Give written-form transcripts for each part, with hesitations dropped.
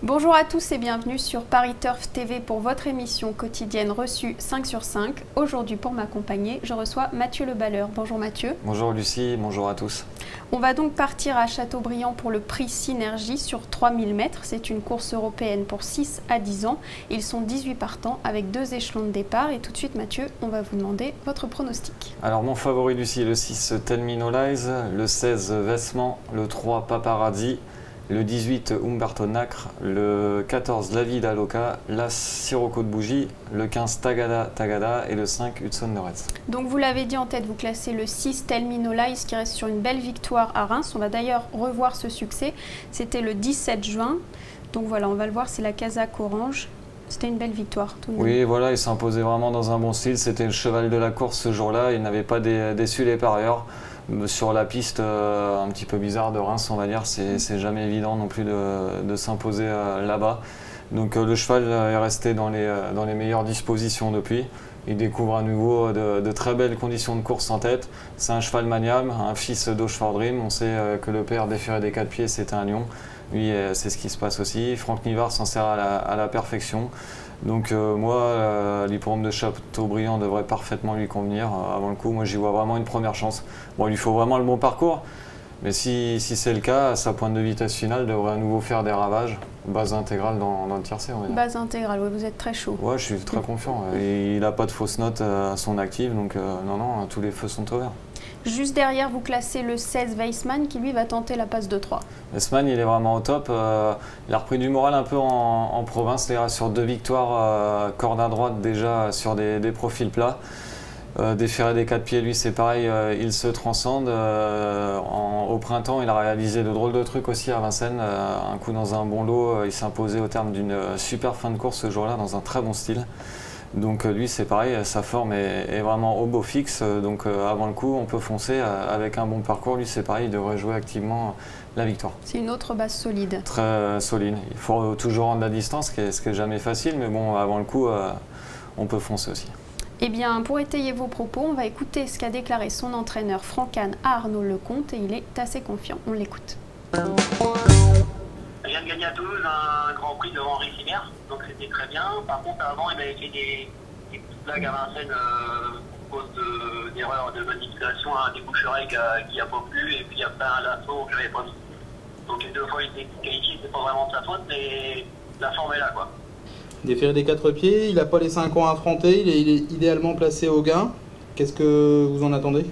Bonjour à tous et bienvenue sur Paris Turf TV pour votre émission quotidienne reçue 5 sur 5. Aujourd'hui pour m'accompagner, je reçois Mathieu Le Balleur. Bonjour Mathieu. Bonjour Lucie, bonjour à tous. On va donc partir à Châteaubriand pour le prix Synergie sur 3000 mètres. C'est une course européenne pour 6 à 10 ans. Ils sont 18 partants avec 2 échelons de départ. Et tout de suite Mathieu, on va vous demander votre pronostic. Alors mon favori Lucie, le 6 Tell Me No Lies, le 16 Vêtements, le 3 Paparazzi, le 18 Umberto Nacre, le 14 La Vida Loca, l'As Sirocco de Bougie, le 15 Tagada Tagada et le 5 Hudson Neretz. Donc vous l'avez dit en tête, vous classez le 6 Tell Me No Lies qui reste sur une belle victoire à Reims. On va d'ailleurs revoir ce succès. C'était le 17 juin. Donc voilà, on va le voir, c'est la casaque orange. C'était une belle victoire tout de même. Oui, voilà, il s'imposait vraiment dans un bon style. C'était le cheval de la course ce jour-là. Il n'avait pas déçu les parieurs. Sur la piste un petit peu bizarre de Reims, on va dire, c'est jamais évident non plus de s'imposer là-bas. Donc le cheval est resté dans les meilleures dispositions depuis. Il découvre à nouveau de très belles conditions de course en tête. C'est un cheval maniable, un fils d'Oshford Dream. On sait que le père déféré des 4 pieds, c'était un lion. Lui, c'est ce qui se passe aussi. Franck Nivard s'en sert à la perfection. Donc moi, l'hippodrome de Châteaubriand devrait parfaitement lui convenir. Avant le coup, moi j'y vois vraiment une première chance. Bon, il lui faut vraiment le bon parcours, mais si c'est le cas, sa pointe de vitesse finale devrait à nouveau faire des ravages. Base intégrale dans le tiercé, on va dire. Base intégrale, oui, vous êtes très chaud. Ouais, je suis très confiant. Et il n'a pas de fausses notes à son actif, donc non, tous les feux sont ouverts. Juste derrière, vous classez le 16 Weissman qui lui va tenter la passe de 3. Weissman, il est vraiment au top. Il a repris du moral un peu en province, sur 2 victoires corde à droite déjà sur des profils plats. Déféré des 4 pieds, lui c'est pareil, il se transcende. Au printemps, il a réalisé de drôles de trucs aussi à Vincennes. Un coup dans un bon lot, il s'est imposé au terme d'une super fin de course ce jour-là dans un très bon style. Donc lui c'est pareil, sa forme est vraiment au beau fixe, donc avant le coup on peut foncer avec un bon parcours. Lui c'est pareil, il devrait jouer activement la victoire. C'est une autre base solide. Très solide, il faut toujours rendre la distance, ce qui est jamais facile, mais bon avant le coup on peut foncer aussi. Eh bien pour étayer vos propos, on va écouter ce qu'a déclaré son entraîneur Franck Kahn à Arnaud Lecomte et il est assez confiant, on l'écoute. Je viens de gagner à Toulouse un grand prix devant Henri Simère, donc c'était très bien. Par contre, avant, il m'avait fait des petites blagues à Vincennes à cause d'erreurs de manipulation, des bouche-oreilles qui a pas plu, et puis après un lasso que j'avais pas mis. Donc les 2 fois il était qualifié, c'était pas vraiment de sa faute, mais la forme est là, quoi. Déféré des 4 pieds, il n'a pas les 5 ans affrontés, il est idéalement placé au gain. Qu'est-ce que vous en attendez?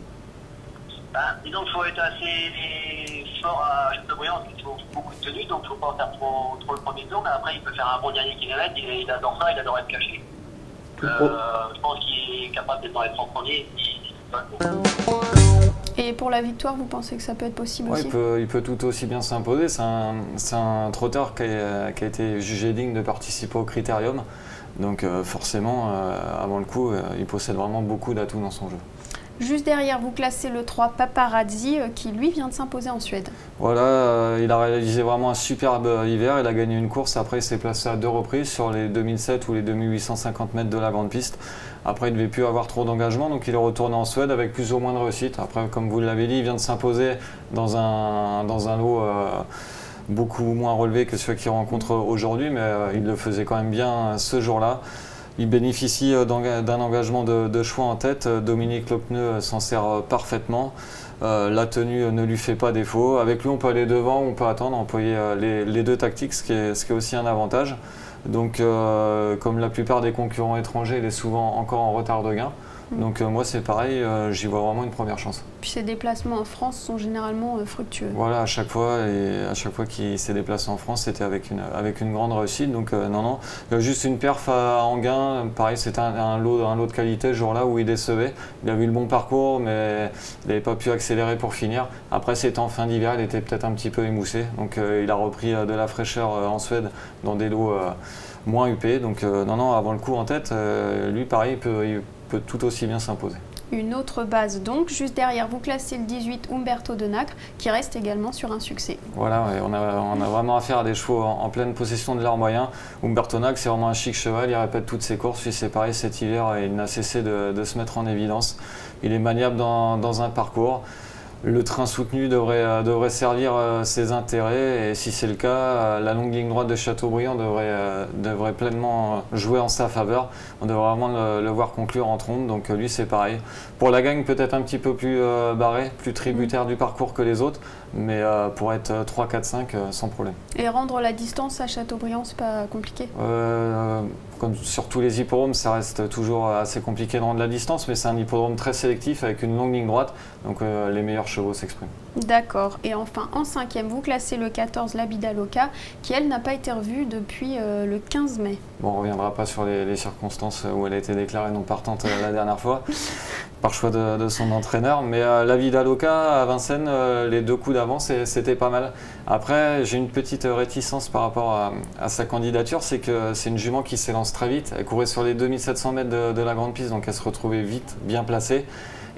Disons qu'il faut être assez fort à Châteaubriand, parce qu'il faut beaucoup de tenue, donc il ne faut pas faire trop le premier tour, mais après il peut faire un bon dernier kilomètre, il adore ça, il adore être caché. Je pense qu'il est capable d'être dans les 30 premiers. Et pour la victoire, vous pensez que ça peut être possible aussi? Il peut tout aussi bien s'imposer. C'est un trotteur qui a été jugé digne de participer au Critérium. Donc forcément, avant le coup, il possède vraiment beaucoup d'atouts dans son jeu. Juste derrière, vous classez le 3 Paparazzi qui lui vient de s'imposer en Suède. Voilà, il a réalisé vraiment un superbe hiver. Il a gagné une course. Après, il s'est placé à 2 reprises sur les 2007 ou les 2850 mètres de la grande piste. Après, il ne devait plus avoir trop d'engagement, donc il est retourné en Suède avec plus ou moins de réussite. Après, comme vous l'avez dit, il vient de s'imposer dans un lot beaucoup moins relevé que ceux qu'il rencontre aujourd'hui, mais il le faisait quand même bien ce jour-là. Il bénéficie d'un engagement de choix en tête. Dominique Lopneux s'en sert parfaitement. La tenue ne lui fait pas défaut. Avec lui, on peut aller devant, on peut attendre, employer les 2 tactiques, ce qui est aussi un avantage. Donc, comme la plupart des concurrents étrangers, il est souvent encore en retard de gain. Donc moi c'est pareil, j'y vois vraiment une première chance. Puis ses déplacements en France sont généralement fructueux. Voilà, à chaque fois qu'il s'est déplacé en France, c'était avec une grande réussite. Donc non, juste une perf à Enghien, pareil, c'était un lot de qualité ce jour-là où il décevait. Il a eu le bon parcours, mais il n'avait pas pu accélérer pour finir. Après, c'était en fin d'hiver, il était peut-être un petit peu émoussé. Donc il a repris de la fraîcheur en Suède dans des lots moins huppés. Donc non, avant le coup en tête, lui pareil, il peut tout aussi bien s'imposer. Une autre base donc, juste derrière vous classez le 18 Umberto de Nacre qui reste également sur un succès. Voilà, ouais, on a vraiment affaire à des chevaux en pleine possession de leurs moyens. Umberto Nacre c'est vraiment un chic cheval, il répète toutes ses courses, puis c'est pareil cet hiver, il n'a cessé de se mettre en évidence. Il est maniable dans un parcours. le train soutenu devrait servir ses intérêts, et si c'est le cas, la longue ligne droite de Châteaubriand devrait pleinement jouer en sa faveur. On devrait vraiment le voir conclure en trombe, donc lui c'est pareil. Pour la gagne, peut-être un petit peu plus barré, plus tributaire du parcours que les autres, mais pour être 3, 4, 5 sans problème. Et rendre la distance à Châteaubriand, c'est pas compliqué? Comme sur tous les hippodromes, ça reste toujours assez compliqué de rendre la distance, mais c'est un hippodrome très sélectif avec une longue ligne droite, donc les meilleurs chevaux s'expriment. D'accord. Et enfin, en 5e, vous classez le 14, la Bidaloca, qui elle n'a pas été revue depuis le 15 mai. Bon, on ne reviendra pas sur les circonstances où elle a été déclarée non partante la dernière fois, par choix de son entraîneur. Mais la Bidaloca à Vincennes, les 2 coups d'avance, c'était pas mal. Après, j'ai une petite réticence par rapport à sa candidature, c'est que c'est une jument qui s'élance très vite. Elle courait sur les 2700 mètres de la grande piste, donc elle se retrouvait vite, bien placée.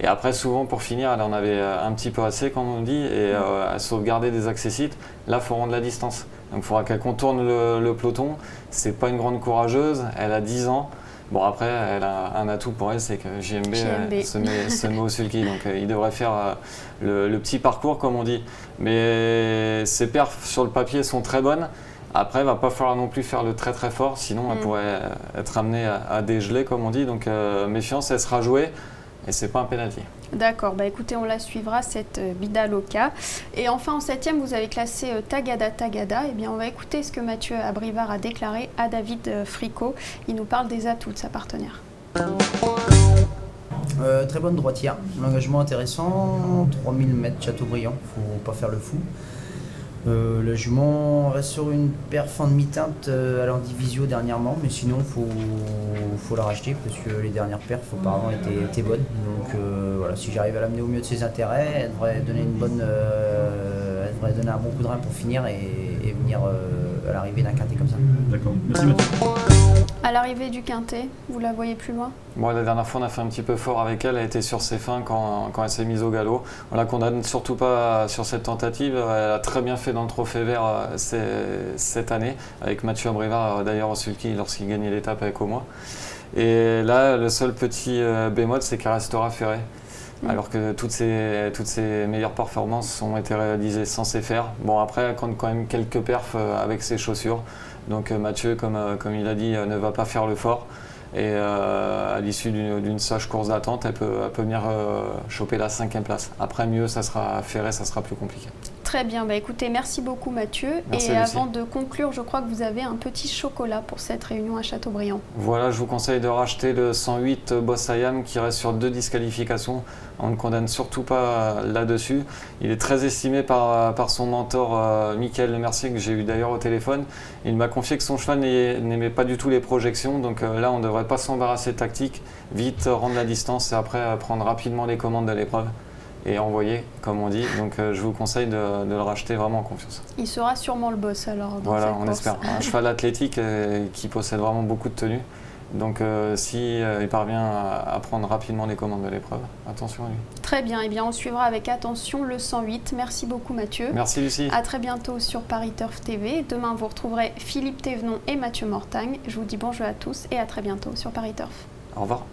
Et après, souvent, pour finir, elle en avait un petit peu assez, comme on dit, et elle sauvegardait des accessites. Là, il faut rendre la distance. Donc, il faudra qu'elle contourne le peloton. C'est pas une grande courageuse, elle a 10 ans. Bon, après, elle a un atout pour elle, c'est que JMB se met au sulky. Donc, il devrait faire le petit parcours, comme on dit. Mais ses perfs sur le papier sont très bonnes. Après, il ne va pas falloir non plus faire le très très fort, sinon elle pourrait être amenée à dégeler, comme on dit. Donc, méfiance, elle sera jouée. Et c'est pas un pénalty. D'accord, bah écoutez, on la suivra, cette Bidaloca. Et enfin, en 7e, vous avez classé Tagada. Eh bien, on va écouter ce que Mathieu Abrivard a déclaré à David Fricot. Il nous parle des atouts de sa partenaire. Très bonne droitière, l'engagement intéressant, 3000 mètres Châteaubriand, faut pas faire le fou. La jument reste sur une perf en demi-teinte à l'Andivisio dernièrement, mais sinon faut la racheter parce que les dernières perfs auparavant étaient bonnes. Donc voilà, si j'arrive à l'amener au mieux de ses intérêts, elle devrait donner elle devrait donner un bon coup de rein pour finir et venir à l'arrivée d'un quintet comme ça. D'accord, merci Mathieu. À l'arrivée du quintet, vous la voyez plus loin? Bon, la dernière fois, on a fait un petit peu fort avec elle. Elle était sur ses fins quand elle s'est mise au galop. On la condamne surtout pas sur cette tentative. Elle a très bien fait dans le Trophée Vert cette année, avec Mathieu Abrivard d'ailleurs au sulky lorsqu'il gagnait l'étape avec Aumois. Et là, le seul petit bémol, c'est qu'elle restera ferrée. Alors que toutes ses meilleures performances ont été réalisées sans ses fers. Bon, après, elle compte quand même quelques perfs avec ses chaussures. Donc Mathieu, comme il a dit, ne va pas faire le fort. Et à l'issue d'une sage course d'attente, elle peut venir choper la 5e place. Après, mieux, ça sera ferré, ça sera plus compliqué. Très bien, bah écoutez, merci beaucoup Mathieu. Merci, et Lucie. avant de conclure, je crois que vous avez un petit chocolat pour cette réunion à Châteaubriand. Voilà, je vous conseille de racheter le 108 Boss Ayam qui reste sur 2 disqualifications. On ne condamne surtout pas là-dessus. Il est très estimé par son mentor Michael Lemercier, que j'ai eu d'ailleurs au téléphone. Il m'a confié que son cheval n'aimait pas du tout les projections, donc là on ne devrait pas s'embarrasser de tactique, vite rendre la distance et après prendre rapidement les commandes de l'épreuve et envoyer, comme on dit. Donc je vous conseille de le racheter vraiment en confiance. Il sera sûrement le boss alors dans voilà, cette on course. espère. Un cheval athlétique qui possède vraiment beaucoup de tenue. Donc si il parvient à prendre rapidement les commandes de l'épreuve, attention à lui. Très bien, et bien on suivra avec attention le 108. Merci beaucoup Mathieu. Merci Lucie. À très bientôt sur Paris Turf TV. Demain vous retrouverez Philippe Thévenon et Mathieu Mortagne. Je vous dis bonjour à tous et à très bientôt sur Paris Turf. Au revoir.